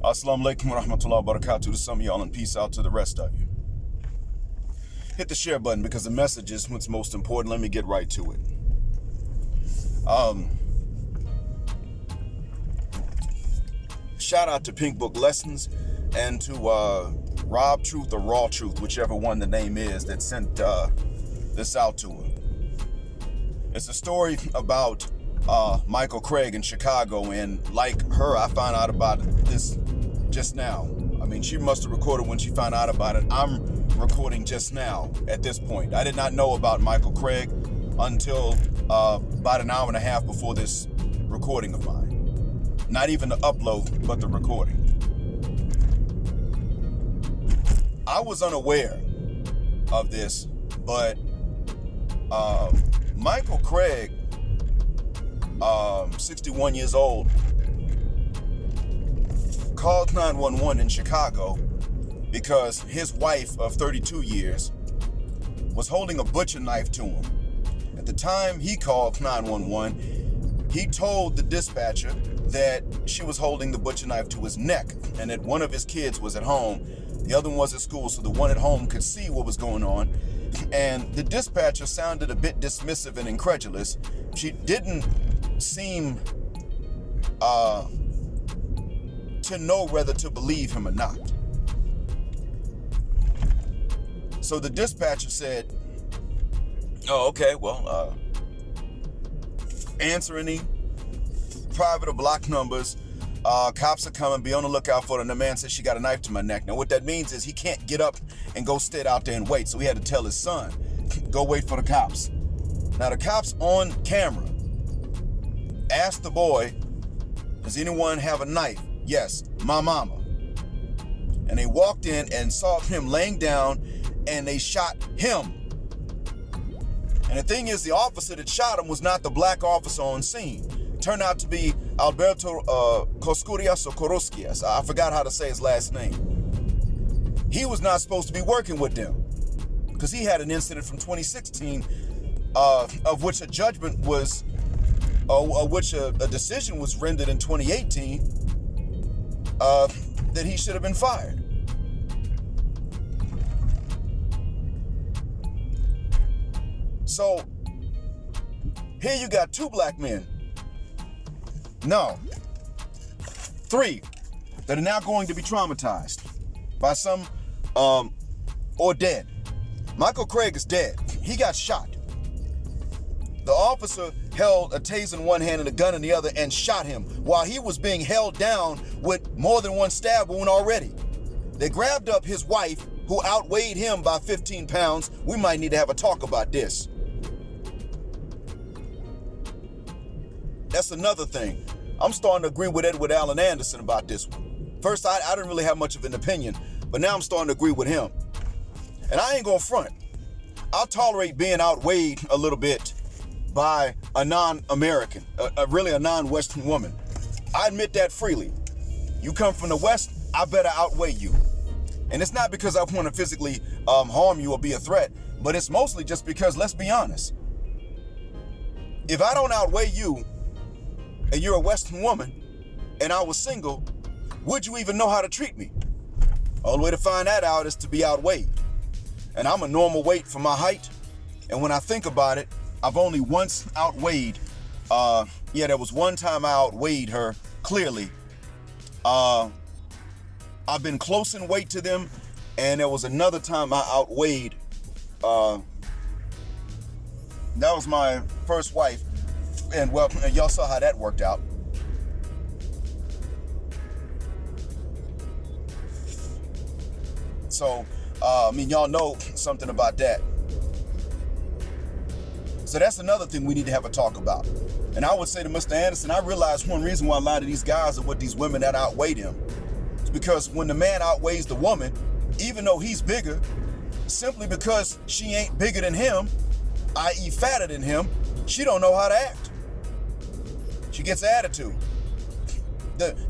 Assalamu alaikum wa rahmatullahi wa barakatuh to some of y'all, and peace out to the rest of you. Hit the share button because the message is what's most important. Let me get right to it. Shout out to Pink Book Lessons and to Rob Truth or Raw Truth, whichever one the name is, that sent this out to her. It's a story about Michael Craig in Chicago, and like her, I found out about this just now. I mean, she must have recorded when she found out about it. I'm recording just now at this point. I did not know about Michael Craig until about an hour and a half before this recording of mine. Not even the upload, but the recording. I was unaware of this, but Michael Craig, 61 years old, called 911 in Chicago because his wife of 32 years was holding a butcher knife to him. At the time he called 911, he told the dispatcher that she was holding the butcher knife to his neck and that one of his kids was at home, the other one was at school, so the one at home could see what was going on. And the dispatcher sounded a bit dismissive and incredulous. She didn't seem to know whether to believe him or not. So the dispatcher said, oh, okay, well, answer any private or block numbers. Cops are coming, be on the lookout for her. And the man says, she got a knife to my neck. Now what that means is he can't get up and go stand out there and wait. So he had to tell his son, go wait for the cops. Now the cops on camera asked the boy, does anyone have a knife? Yes, my mama. And they walked in and saw him laying down and they shot him. And the thing is, the officer that shot him was not the black officer on scene. It turned out to be Alberto Coscurias or Coroskias. I forgot how to say his last name. He was not supposed to be working with them because he had an incident from 2016 of which a judgment was, which a decision was rendered in 2018 that he should have been fired. So here you got two black men, no, three, that are now going to be traumatized by some or dead. Michael Craig is dead. He got shot. The officer held a taser in one hand and a gun in the other and shot him while he was being held down with more than one stab wound already. They grabbed up his wife, who outweighed him by 15 pounds. We might need to have a talk about this. That's another thing. I'm starting to agree with Edward Allen Anderson about this one. First, I didn't really have much of an opinion, but now I'm starting to agree with him. And I ain't gonna front. I'll tolerate being outweighed a little bit by a non-American, really a non-Western woman. I admit that freely. You come from the West, I better outweigh you. And it's not because I want to physically harm you or be a threat, but it's mostly just because, let's be honest, if I don't outweigh you and you're a Western woman and I was single, would you even know how to treat me? All the way to find that out is to be outweighed. And I'm a normal weight for my height. And when I think about it, I've only once outweighed, there was one time I outweighed her, clearly. I've been close in weight to them, and there was another time I outweighed, that was my first wife, and well, y'all saw how that worked out. So, y'all know something about that. So that's another thing we need to have a talk about. And I would say to Mr. Anderson, I realize one reason why a lot of these guys are with these women that outweigh them. It's because when the man outweighs the woman, even though he's bigger, simply because she ain't bigger than him, i.e. fatter than him, she don't know how to act. She gets attitude.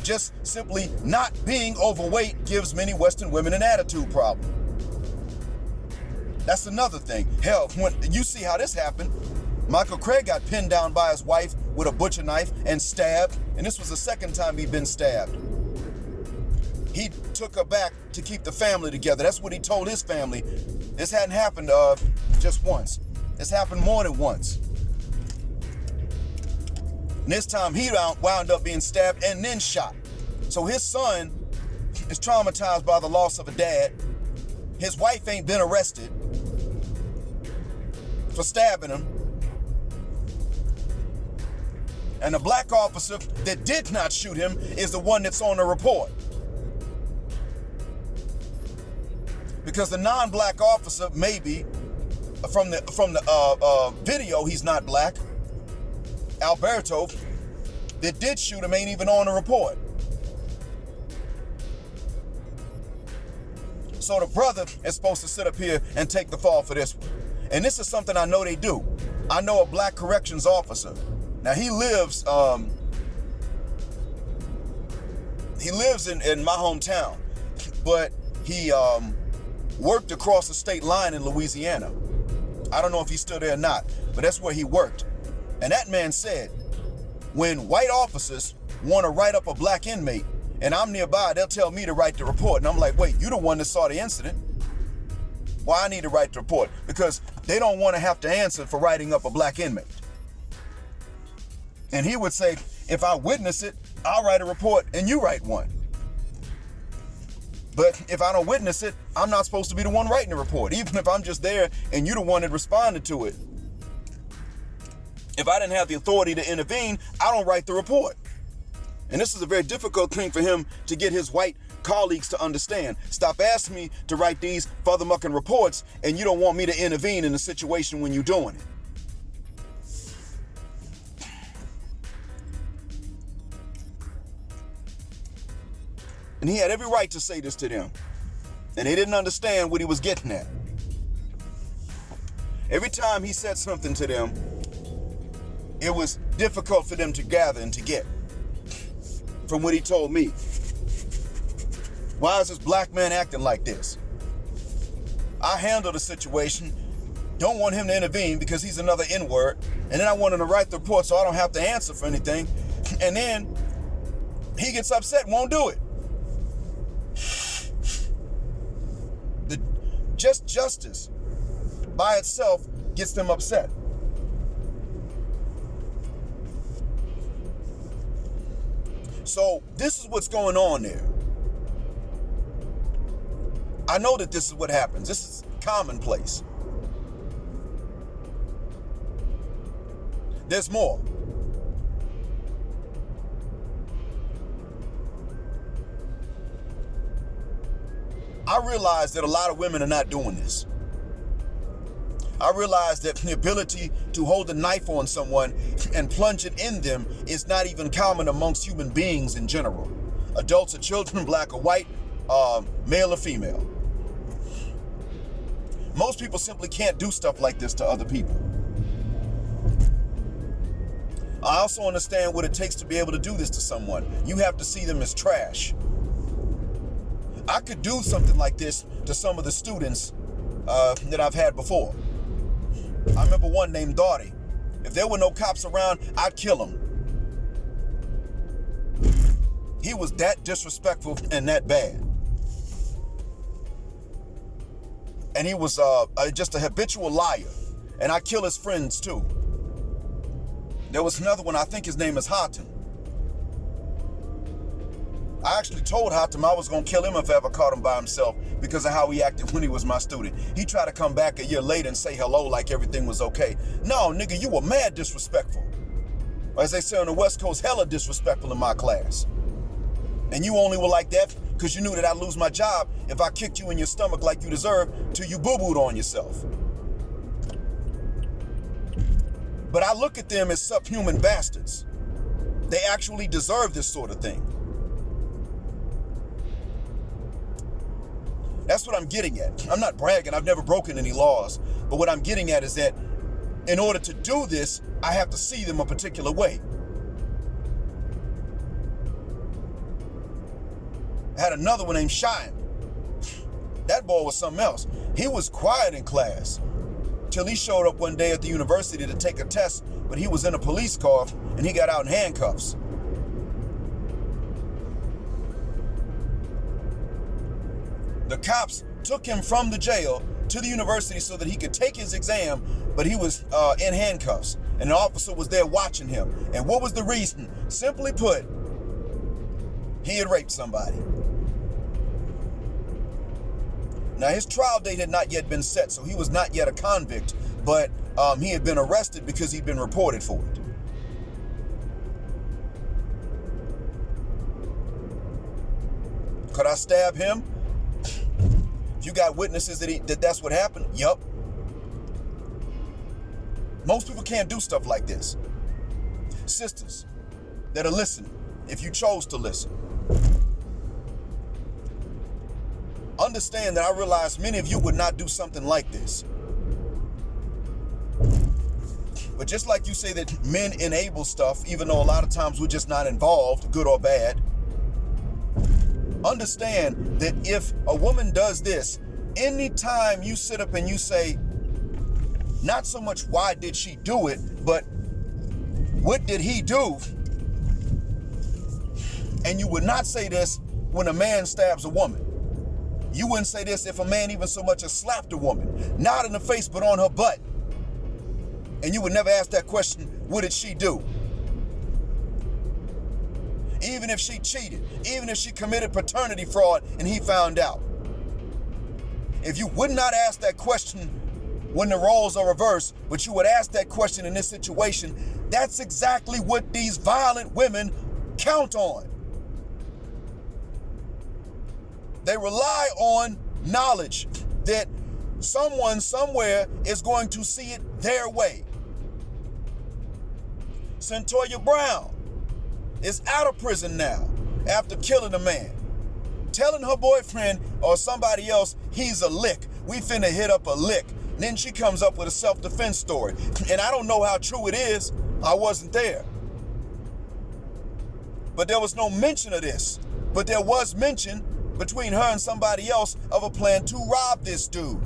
Just simply not being overweight gives many Western women an attitude problem. That's another thing. Hell, when you see how this happened, Michael Craig got pinned down by his wife with a butcher knife and stabbed, and this was the second time he'd been stabbed. he took her back to keep the family together. That's what he told his family. This hadn't happened just once. It's happened more than once. And this time he wound up being stabbed and then shot. So his son is traumatized by the loss of a dad. His wife ain't been arrested for stabbing him. And the black officer that did not shoot him is the one that's on the report. Because the non-black officer, maybe from the video, he's not black. Alberto, that did shoot him, ain't even on the report. So the brother is supposed to sit up here and take the fall for this one. And this is something I know they do. I know a black corrections officer. Now he lives in my hometown, but he worked across the state line in Louisiana. I don't know if he's still there or not, but that's where he worked. And that man said, when white officers want to write up a black inmate and I'm nearby, they'll tell me to write the report. And I'm like, wait, you the one that saw the incident. Why I need to write the report? Because they don't want to have to answer for writing up a black inmate. And he would say, if I witness it, I'll write a report and you write one. But if I don't witness it, I'm not supposed to be the one writing the report, even if I'm just there and you're the one that responded to it. If I didn't have the authority to intervene, I don't write the report. And this is a very difficult thing for him to get his white colleagues to understand. Stop asking me to write these furthermucking reports and you don't want me to intervene in the situation when you're doing it. And he had every right to say this to them. And they didn't understand what he was getting at. Every time he said something to them, it was difficult for them to gather and to get. From what he told me. Why is this black man acting like this? I handled the situation, don't want him to intervene because he's another N-word, and then I want him to write the report so I don't have to answer for anything, and then he gets upset and won't do it. Just justice by itself gets them upset. So this is what's going on there. I know that this is what happens. This is commonplace. There's more. I realize that a lot of women are not doing this. I realize that the ability to hold a knife on someone and plunge it in them is not even common amongst human beings in general. Adults or children, black or white, male or female. Most people simply can't do stuff like this to other people. I also understand what it takes to be able to do this to someone. You have to see them as trash. I could do something like this to some of the students that I've had before. I remember one named Dottie. If there were no cops around, I'd kill him. He was that disrespectful and that bad. And he was just a habitual liar. And I kill his friends too. There was another one, I think his name is Hatem. I actually told Hatem I was gonna kill him if I ever caught him by himself because of how he acted when he was my student. He tried to come back a year later and say hello like everything was okay. No, nigga, you were mad disrespectful. Or as they say on the West Coast, hella disrespectful in my class. And you only were like that because you knew that I'd lose my job if I kicked you in your stomach like you deserve till you boo-booed on yourself. But I look at them as subhuman bastards. They actually deserve this sort of thing. That's what I'm getting at. I'm not bragging. I've never broken any laws. But what I'm getting at is that in order to do this, I have to see them a particular way. I had another one named Shine. That boy was something else. He was quiet in class till he showed up one day at the university to take a test, but he was in a police car and he got out in handcuffs. The cops took him from the jail to the university so that he could take his exam, but he was in handcuffs, and an officer was there watching him. And what was the reason? Simply put, he had raped somebody. Now, his trial date had not yet been set, so he was not yet a convict, but he had been arrested because he'd been reported for it. Could I stab him? You got witnesses that that's what happened? Yup. Most people can't do stuff like this. Sisters that are listening, if you chose to listen, understand that I realize many of you would not do something like this. But just like you say that men enable stuff, even though a lot of times we're just not involved, good or bad, understand that if a woman does this, anytime you sit up and you say, not so much why did she do it, but what did he do? And you would not say this when a man stabs a woman. You wouldn't say this if a man even so much as slapped a woman, not in the face, but on her butt. And you would never ask that question, what did she do? Even if she cheated, even if she committed paternity fraud and he found out. If you would not ask that question when the roles are reversed, but you would ask that question in this situation, that's exactly what these violent women count on. They rely on knowledge that someone somewhere is going to see it their way. Centoya Brown is out of prison now after killing a man, telling her boyfriend or somebody else he's a lick. We finna hit up a lick. And then she comes up with a self-defense story. And I don't know how true it is. I wasn't there. But there was no mention of this. But there was mention between her and somebody else of a plan to rob this dude.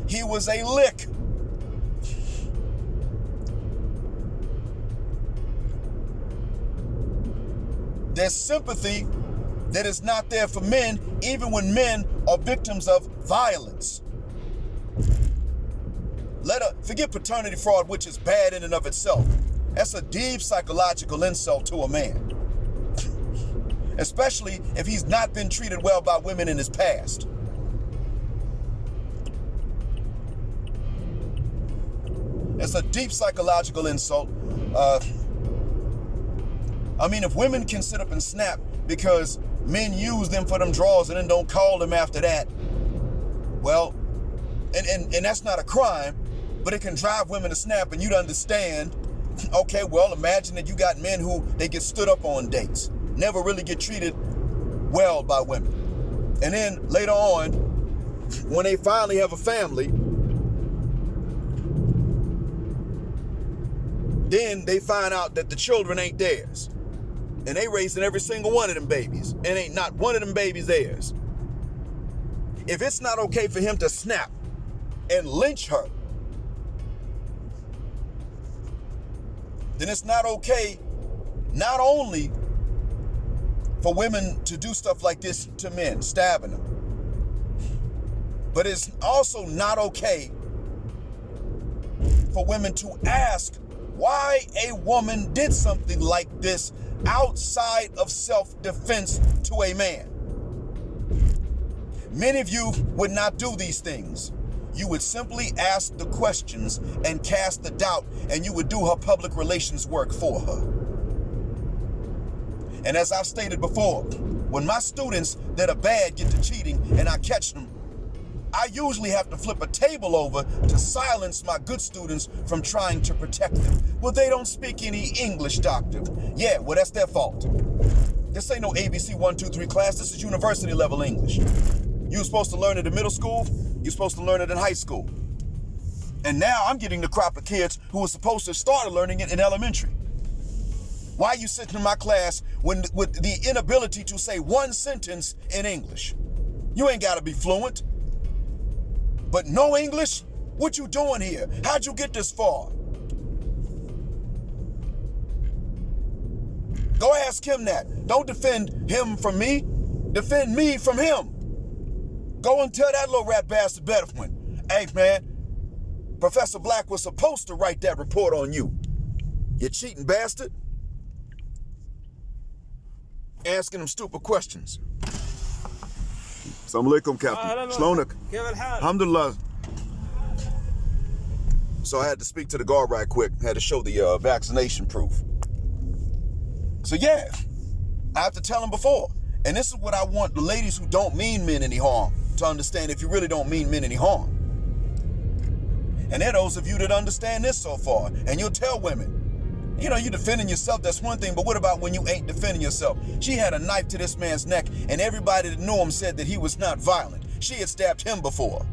He was a lick. There's sympathy that is not there for men, even when men are victims of violence. Forget paternity fraud, which is bad in and of itself. That's a deep psychological insult to a man, especially if he's not been treated well by women in his past. It's a deep psychological insult. If women can sit up and snap because men use them for them draws and then don't call them after that, well, and that's not a crime, but it can drive women to snap, and you'd understand, okay, well, imagine that you got men who they get stood up on dates, never really get treated well by women. And then later on, when they finally have a family, then they find out that the children ain't theirs. And they raising every single one of them babies. And ain't not one of them babies theirs. If it's not okay for him to snap and lynch her, then it's not okay not only for women to do stuff like this to men, stabbing them, but it's also not okay for women to ask why a woman did something like this outside of self-defense to a man. Many of you would not do these things. You would simply ask the questions and cast the doubt, and you would do her public relations work for her. And as I've stated before, when my students that are bad get to cheating and I catch them, I usually have to flip a table over to silence my good students from trying to protect them. Well, they don't speak any English, doctor. Yeah, well, that's their fault. This ain't no ABC 1, 2, 3 class. This is university level English. You were supposed to learn it in middle school. You're supposed to learn it in high school. And now I'm getting the crop of kids who were supposed to start learning it in elementary. Why are you sitting in my class with the inability to say one sentence in English? You ain't got to be fluent. But no English? What you doing here? How'd you get this far? Go ask him that. Don't defend him from me. Defend me from him. Go and tell that little rat bastard better one. Hey, man, Professor Black was supposed to write that report on you. You cheating bastard. Asking him stupid questions. Assalamu alaikum, Captain. Shlonak. Alhamdulillah. So I had to speak to the guard right quick. Had to show the vaccination proof. So yeah, I have to tell him before. And this is what I want the ladies who don't mean men any harm to understand, if you really don't mean men any harm. And there are those of you that understand this so far. And you'll tell women, you know, you defending yourself, that's one thing, but what about when you ain't defending yourself? She had a knife to this man's neck, and everybody that knew him said that he was not violent. She had stabbed him before.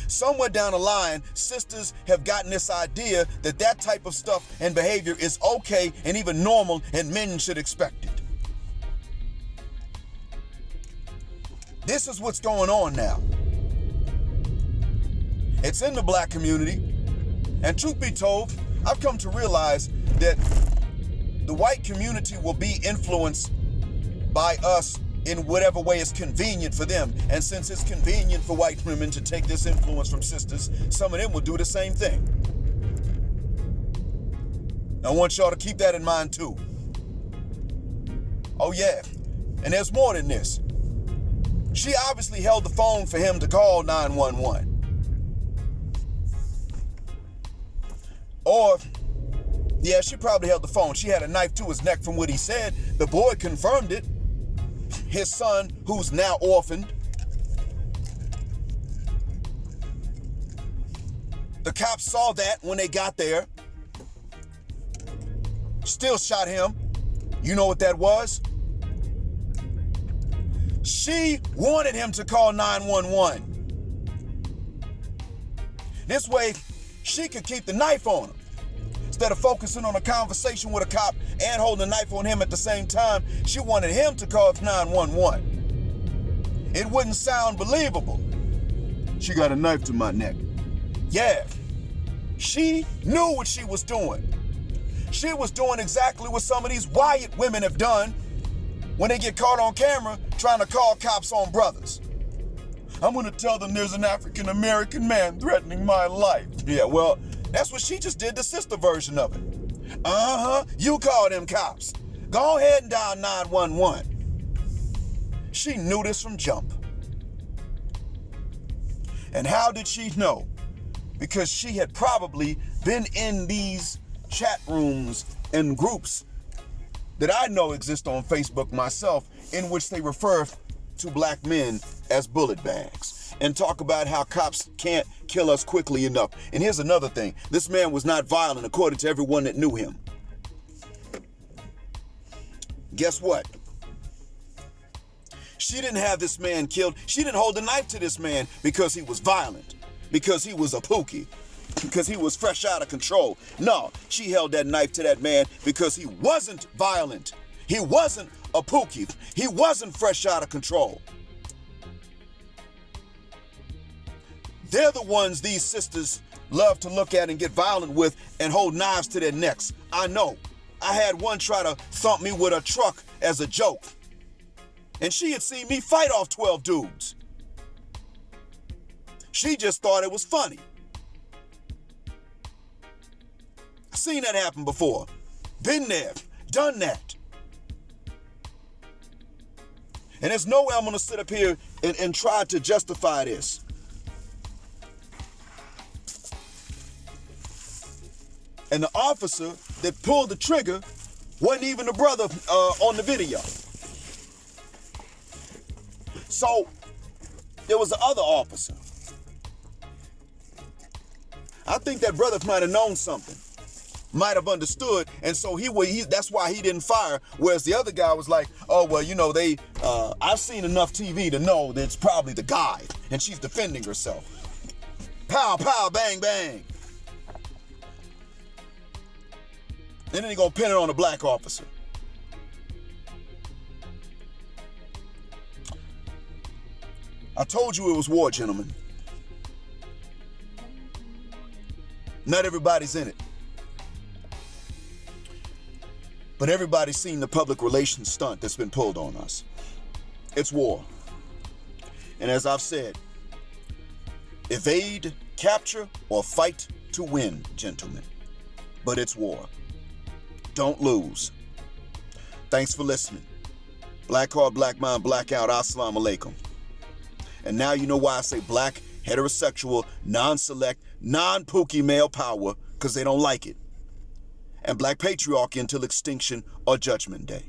Somewhere down the line, sisters have gotten this idea that that type of stuff and behavior is okay and even normal, and men should expect it. This is what's going on now. It's in the black community, and truth be told, I've come to realize that the white community will be influenced by us in whatever way is convenient for them. And since it's convenient for white women to take this influence from sisters, some of them will do the same thing. I want y'all to keep that in mind too. Oh yeah, and there's more than this. She obviously held the phone for him to call 911. Or, yeah, she probably held the phone. She had a knife to his neck from what he said. The boy confirmed it. His son, who's now orphaned. The cops saw that when they got there. Still shot him. You know what that was? She wanted him to call 911. This way, she could keep the knife on him. Instead of focusing on a conversation with a cop and holding a knife on him at the same time, she wanted him to call 911. It wouldn't sound believable. She got a knife to my neck. Yeah, she knew what she was doing. She was doing exactly what some of these white women have done when they get caught on camera trying to call cops on brothers. I'm gonna tell them there's an African-American man threatening my life. Yeah, well, that's what she just did, the sister version of it. You call them cops. Go ahead and dial 911. She knew this from jump. And how did she know? Because she had probably been in these chat rooms and groups that I know exist on Facebook myself, in which they refer to black men as bullet bags and talk about how cops can't kill us quickly enough. And here's another thing. This man was not violent according to everyone that knew him. Guess what? She didn't have this man killed. She didn't hold a knife to this man because he was violent, because he was a pookie, because he was fresh out of control. No, she held that knife to that man because he wasn't violent. He wasn't a pookie. He wasn't fresh out of control. They're the ones these sisters love to look at and get violent with and hold knives to their necks. I know. I had one try to thump me with a truck as a joke. And she had seen me fight off 12 dudes. She just thought it was funny. I've seen that happen before. Been there, done that. And there's no way I'm gonna sit up here and try to justify this. And the officer that pulled the trigger wasn't even the brother on the video. So there was the other officer. I think that brother might have known something, might have understood, and so that's why he didn't fire. Whereas the other guy was like, "Oh well, you know, I've seen enough TV to know that it's probably the guy, and she's defending herself." Pow, pow, bang, bang. And then they gonna pin it on the black officer. I told you it was war, gentlemen. Not everybody's in it. But everybody's seen the public relations stunt that's been pulled on us. It's war. And as I've said, evade, capture, or fight to win, gentlemen. But it's war. Don't lose. Thanks for listening. Black Heart, Black Mind, Blackout, Assalamu alaikum. And now you know why I say black, heterosexual, non-select, non-pookie male power, because they don't like it. And black patriarchy until extinction or judgment day.